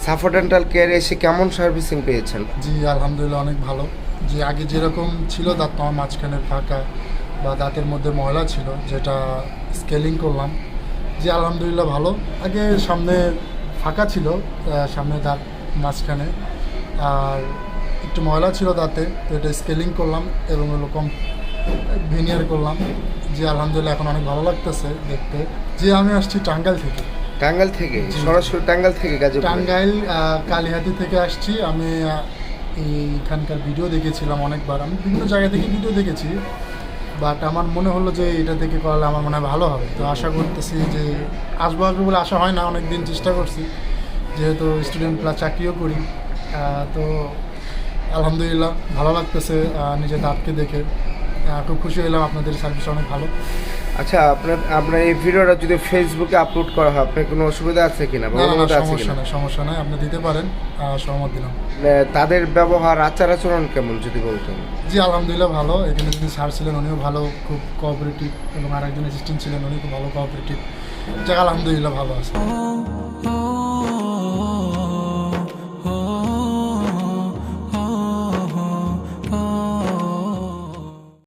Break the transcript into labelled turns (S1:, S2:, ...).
S1: সাফা dental কেয়ারে এসে কেমন সার্ভিসিং পেয়েছেন?
S2: জি আলহামদুলিল্লাহ অনেক ভালো। যে আগে যেরকম ছিল দাঁত আমার মাঝখানে ফাঁকা বা দাঁতের মধ্যে ময়লা ছিল, যেটা স্কেলিং করলাম, জি আলহামদুলিল্লাহ ভালো। আগে সামনে ফাঁকা ছিল, সামনে দাঁত মাঝখানে, আর একটু ময়লা ছিল দাঁতে, তো এটা স্কেলিং করলাম এবং এরকম ভিনিয়ার করলাম। জি আলহামদুলিল্লাহ এখন অনেক ভালো লাগতেছে দেখতে। জি আমি আসছি টাঙ্গাইল থেকে।
S1: টাঙ্গাইল থেকে? সরাসরি টাঙ্গাইল থেকে গাজীপুর?
S2: টাঙ্গাইল কালিহাতি থেকে আসছি আমি। এইখানকার ভিডিও দেখেছিলাম অনেকবার, আমি বিভিন্ন জায়গা থেকে ভিডিও দেখেছি, বাট আমার মনে হলো যে এটা থেকে করলে আমার মনে হয় ভালো হবে। তো আশা করতেছি যে আসবো আসবো বলে আশা হয় না, অনেক দিন চেষ্টা করছি, যেহেতু স্টুডেন্ট প্লাস চাকরিও করি। তো আলহামদুলিল্লাহ ভালো লাগতেছে নিজের দাঁতকে দেখে। খুব খুশি হলাম, আপনাদের সার্ভিস অনেক ভালো।
S1: আচ্ছা, আপনার এই ভিডিওটা যদি ফেসবুকে আপলোড করা হয় আপনার কোনো অসুবিধা আছে কিনা?
S2: না না না, সমস্যা নেই, সমস্যা নেই, আপনি দিতে পারেন, সহমত দিলাম।
S1: তাদের ব্যবহার আচার আচরণ কেমন যদি বলতেন?
S2: জি আলহামদুলিল্লাহ ভালো। এখানে যিনি স্যার ছিলেন উনিও ভালো, খুব কোঅপারেটিভ, এবং আরেকজন অ্যাসিস্ট্যান্ট ছিলেন উনি খুব ভালো কোঅপারেটিভ। যাক আলহামদুলিল্লাহ ভালো আছে।